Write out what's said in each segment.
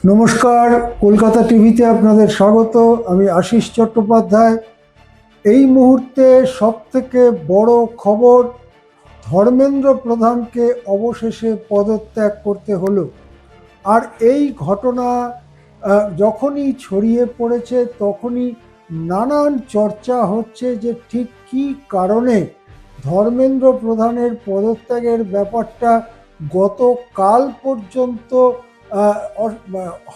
নমস্কার, কলকাতা টিভিতে আপনাদের স্বাগত। আমি আশিস চট্টোপাধ্যায়। এই মুহূর্তে সবথেকে বড় খবর, ধর্মেন্দ্র প্রধানকে অবশেষে পদত্যাগ করতে হলো। আর এই ঘটনা যখনই ছড়িয়ে পড়েছে তখনই নানান চর্চা হচ্ছে যে ঠিক কী কারণে ধর্মেন্দ্র প্রধানের পদত্যাগের ব্যাপারটা গতকাল পর্যন্ত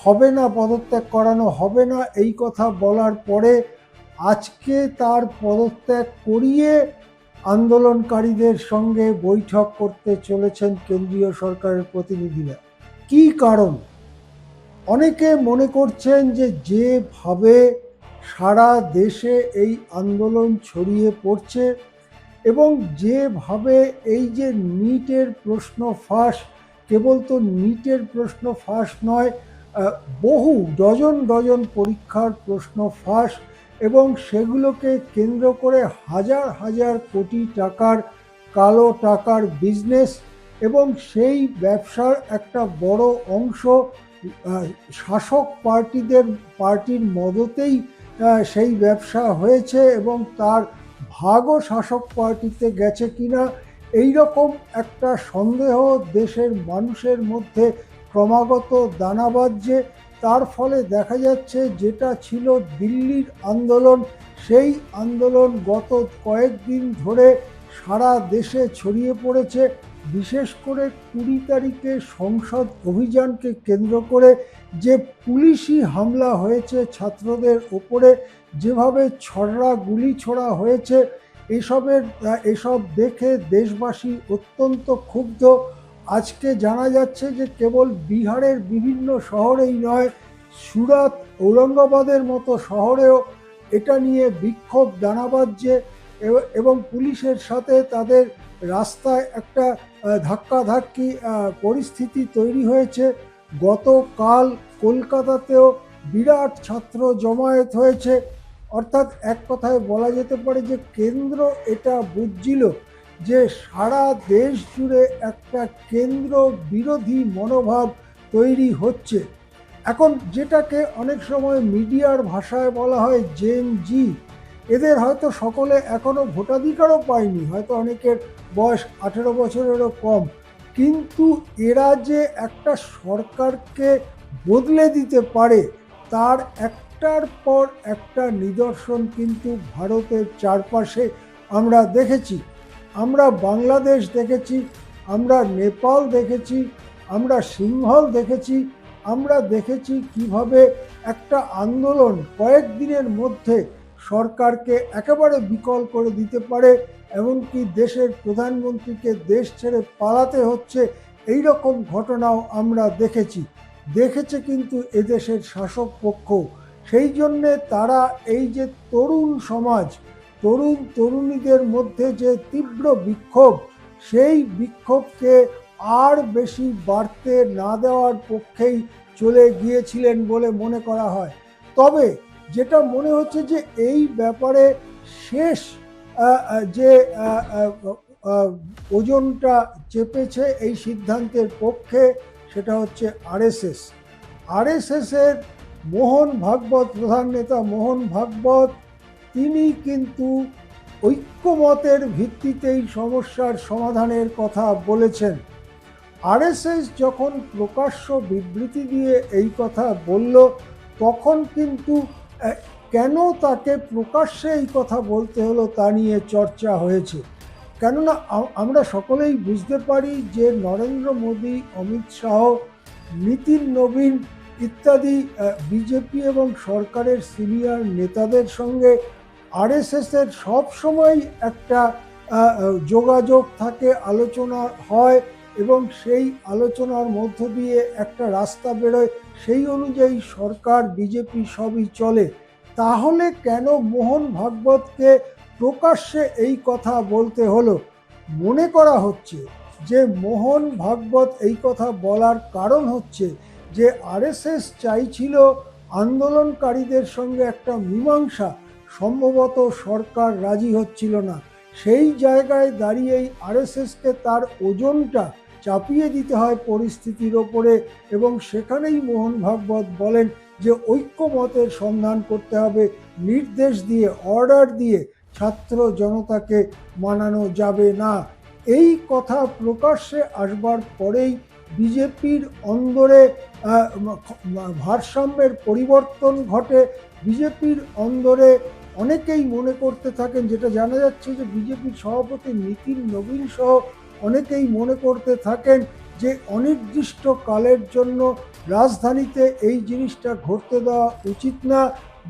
হবে না, পদত্যাগ করানো হবে না এই কথা বলার পরে আজকে তার পদত্যাগ করিয়ে আন্দোলনকারীদের সঙ্গে বৈঠক করতে চলেছেন কেন্দ্রীয় সরকারের প্রতিনিধিরা। কি কারণ? অনেকে মনে করছেন যে যেভাবে সারা দেশে এই আন্দোলন ছড়িয়ে পড়ছে এবং যেভাবে এই যে নিটের প্রশ্ন ফাঁস, কেবল তো নিটের প্রশ্ন ফাঁস নয়, বহু ডজন ডজন পরীক্ষার প্রশ্ন ফাঁস এবং সেগুলোকে কেন্দ্র করে হাজার হাজার কোটি টাকার কালো টাকার বিজনেস, এবং সেই ব্যবসার একটা বড় অংশ শাসক পার্টির মদতেই সেই ব্যবসা হয়েছে এবং তার ভাগও শাসক পার্টিতে গেছে কিনা এই রকম একটা সন্দেহ দেশের মানুষের মধ্যে ক্রমাগত দানা বাঁধছে। তার ফলে দেখা যাচ্ছে যেটা ছিল দিল্লির আন্দোলন, সেই আন্দোলন গত কয়েকদিন ধরে সারা দেশে ছড়িয়ে পড়েছে। বিশেষ করে 20 তারিখে সংসদ অভিযানকে কেন্দ্র করে যে পুলিশি হামলা হয়েছে ছাত্রদের ওপরে, যেভাবে ছড়া গুলি ছোড়া হয়েছে, এসব দেখে দেশবাসী অত্যন্ত ক্ষুব্ধ। আজকে জানা যাচ্ছে যে কেবল বিহারের বিভিন্ন শহরেই নয়, সুরাত, ঔরঙ্গাবাদের মতো শহরেও এটা নিয়ে বিক্ষোভ দানা বাঁধছে এবং পুলিশের সাথে তাদের রাস্তায় একটা ধাক্কাধাক্কি পরিস্থিতি তৈরি হয়েছে। গতকাল কলকাতাতেও বিরাট ছাত্র জমায়েত হয়েছে। অর্থাৎ এক কথায় বলা যেতে পারে যে কেন্দ্র এটা বুঝছিল যে সারা দেশ জুড়ে একটা কেন্দ্র বিরোধী মনোভাব তৈরি হচ্ছে। এখন যেটাকে অনেক সময় মিডিয়ার ভাষায় বলা হয় জেন জি, এদের হয়তো সকলে এখনো ভোটাধিকারও পায়নি, হয়তো অনেকের বয়স 18 বছরেরও কম, কিন্তু এরা যে একটা সরকারকে বদলে দিতে পারে তার একটার পর একটা নিদর্শন কিন্তু ভারতের চারপাশে আমরা দেখেছি। আমরা বাংলাদেশ দেখেছি, আমরা নেপাল দেখেছি, আমরা সিংহল দেখেছি, আমরা দেখেছি কিভাবে একটা আন্দোলন কয়েকদিনের মধ্যে সরকারকে একেবারে বিকল করে দিতে পারে, এমনকি দেশের প্রধানমন্ত্রীকে দেশ ছেড়ে পালাতে হচ্ছে, এই রকম ঘটনাও আমরা দেখেছে কিন্তু এদেশের শাসক পক্ষ। সেই জন্যে তারা এই যে তরুণ সমাজ, তরুণীদের মধ্যে যে তীব্র বিক্ষোভ, সেই বিক্ষোভকে আর বেশি বাড়তে না দেওয়ার পক্ষেই চলে গিয়েছিলেন বলে মনে করা হয়। তবে যেটা মনে হচ্ছে যে এই ব্যাপারে শেষ যে ওজনটা চেপেছে এই সিদ্ধান্তের পক্ষে, সেটা হচ্ছে আরএসএসের মোহন ভাগবত, প্রধান নেতা মোহন ভাগবত, তিনি কিন্তু ঐক্যমতের ভিত্তিতেই সমস্যার সমাধানের কথা বলেছেন। আরএসএস যখন প্রকাশ্য বিবৃতি দিয়ে এই কথা বলল, তখন কিন্তু কেন তাকে প্রকাশ্যে এই কথা বলতে হলো তা নিয়ে চর্চা হয়েছে। কেননা আমরা সকলেই বুঝতে পারি যে নরেন্দ্র মোদী, অমিত শাহ, নীতিন নবীন ইত্যাদি বিজেপি এবং সরকারের সিনিয়র নেতাদের সঙ্গে আরএসএসের সবসময় একটা যোগাযোগ থাকে, আলোচনা হয় এবং সেই আলোচনার মধ্য দিয়ে একটা রাস্তা বেরোয়, সেই অনুযায়ী সরকার, বিজেপি সবই চলে। তাহলে কেন মোহন ভাগবতকে প্রকাশ্যে এই কথা বলতে হলো? মনে করা হচ্ছে যে মোহন ভাগবত এই কথা বলার কারণ হচ্ছে যে আরএসএস চাইছিল আন্দোলনকারীদের সঙ্গে একটা মীমাংসা, সম্ভবত সরকার রাজি হচ্ছিল না। সেই জায়গায় দাঁড়িয়েই আরএসএসকে তার ওজনটা চাপিয়ে দিতে হয় পরিস্থিতির ওপরে, এবং সেখানেই মোহন ভাগবত বলেন যে ঐক্যমতের সন্ধান করতে হবে, নির্দেশ দিয়ে, অর্ডার দিয়ে ছাত্র জনতাকে মানানো যাবে না। এই কথা প্রকাশ্যে আসবার পরেই বিজেপির অন্দরে ভারসাম্যের পরিবর্তন ঘটে। বিজেপির অন্দরে অনেকেই মনে করতে থাকেন, যেটা জানা যাচ্ছে যে বিজেপির সভাপতি নিতিন নবীন সহ অনেকেই মনে করতে থাকেন যে অনির্দিষ্ট কালের জন্য রাজধানীতে এই জিনিসটা ঘটতে দেওয়া উচিত না।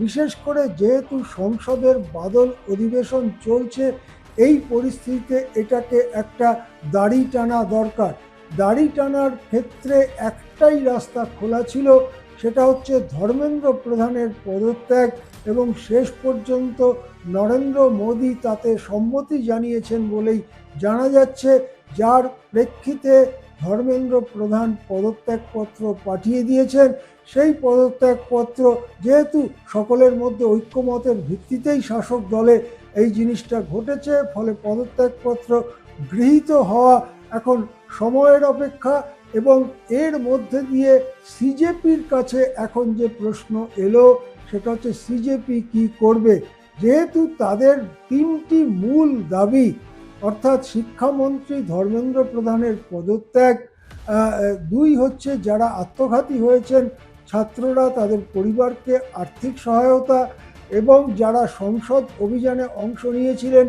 বিশেষ করে যেহেতু সংসদের বাদল অধিবেশন চলছে, এই পরিস্থিতিতে এটাকে একটা দাড়ি টানা দরকার। দাড়ি টানার ক্ষেত্রে একটাই রাস্তা খোলা ছিল, সেটা হচ্ছে ধর্মেন্দ্র প্রধানের পদত্যাগ, এবং শেষ পর্যন্ত নরেন্দ্র মোদী তাতে সম্মতি জানিয়েছেন বলেই জানা যাচ্ছে, যার প্রেক্ষিতে ধর্মেন্দ্র প্রধান পদত্যাগপত্র পাঠিয়ে দিয়েছেন। সেই পদত্যাগপত্র যেহেতু সকলের মধ্যে ঐক্যমতের ভিত্তিতেই শাসক দলে এই জিনিসটা ঘটেছে, ফলে পদত্যাগপত্র গৃহীত হওয়া এখন সময়ের অপেক্ষা। এবং এর মধ্যে দিয়ে সিজেপির কাছে এখন যে প্রশ্ন এলো, সেটা হচ্ছে সিজেপি কি করবে। যেহেতু তাদের তিনটি মূল দাবি, অর্থাৎ শিক্ষামন্ত্রী ধর্মেন্দ্র প্রধানের পদত্যাগ, দুই হচ্ছে যারা আত্মঘাতী হয়েছেন ছাত্ররা তাদের পরিবারকে আর্থিক সহায়তা, এবং যারা সংসদ অভিযানে অংশ নিয়েছিলেন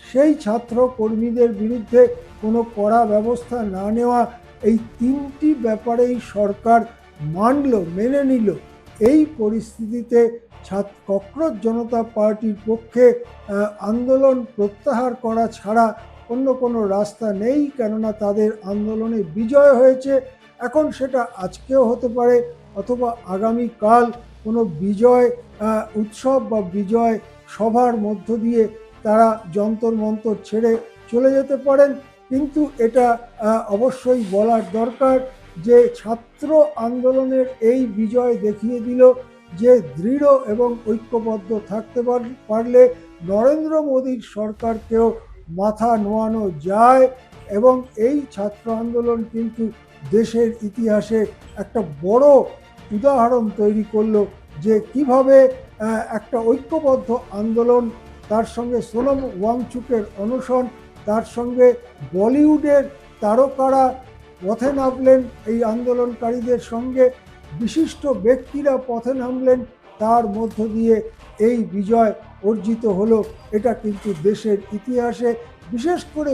সেই ছাত্র কর্মীদের বিরুদ্ধে কোনো কড়া ব্যবস্থা না নেওয়া, এই তিনটি ব্যাপারেই সরকার মেনে নিল। এই পরিস্থিতিতে ককরোচ জনতা পার্টির পক্ষে আন্দোলন প্রত্যাহার করা ছাড়া অন্য কোনো রাস্তা নেই, কেননা তাদের আন্দোলনে বিজয় হয়েছে। এখন সেটা আজকেও হতে পারে, অথবা আগামীকাল কোনো বিজয় উৎসব বা বিজয় সভার মধ্য দিয়ে তারা যন্তর মন্তর ছেড়ে চলে যেতে পারেন। কিন্তু এটা অবশ্যই বলার দরকার যে ছাত্র আন্দোলনের এই বিজয় দেখিয়ে দিল যে দৃঢ় এবং ঐক্যবদ্ধ থাকতে পারলে নরেন্দ্র মোদীর সরকারকেও মাথা নোয়ানো যায়। এবং এই ছাত্র আন্দোলন কিন্তু দেশের ইতিহাসে একটা বড় উদাহরণ তৈরি করলো যে কিভাবে একটা ঐক্যবদ্ধ আন্দোলন, তার সঙ্গে সোনম ওয়াংচুকের অনশন, তার সঙ্গে বলিউডের তারকারা পথে নামলেন এই আন্দোলনকারীদের সঙ্গে, বিশিষ্ট ব্যক্তিরা পথে নামলেন, তার মধ্য দিয়ে এই বিজয় অর্জিত হলো। এটা কিন্তু দেশের ইতিহাসে, বিশেষ করে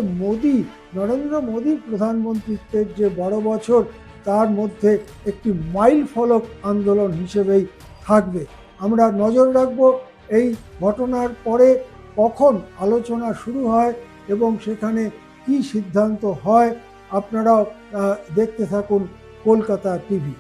নরেন্দ্র মোদী প্রধানমন্ত্রীত্বের যে 12 বছর, তার মধ্যে একটি মাইল ফলক আন্দোলন হিসেবেই থাকবে। আমরা নজর রাখব এই ঘটনার পরে কখন আলোচনা শুরু হয় এবং সেখানে কি সিদ্ধান্ত হয়। আপনারাও দেখতে থাকুন কলকাতা টিভি।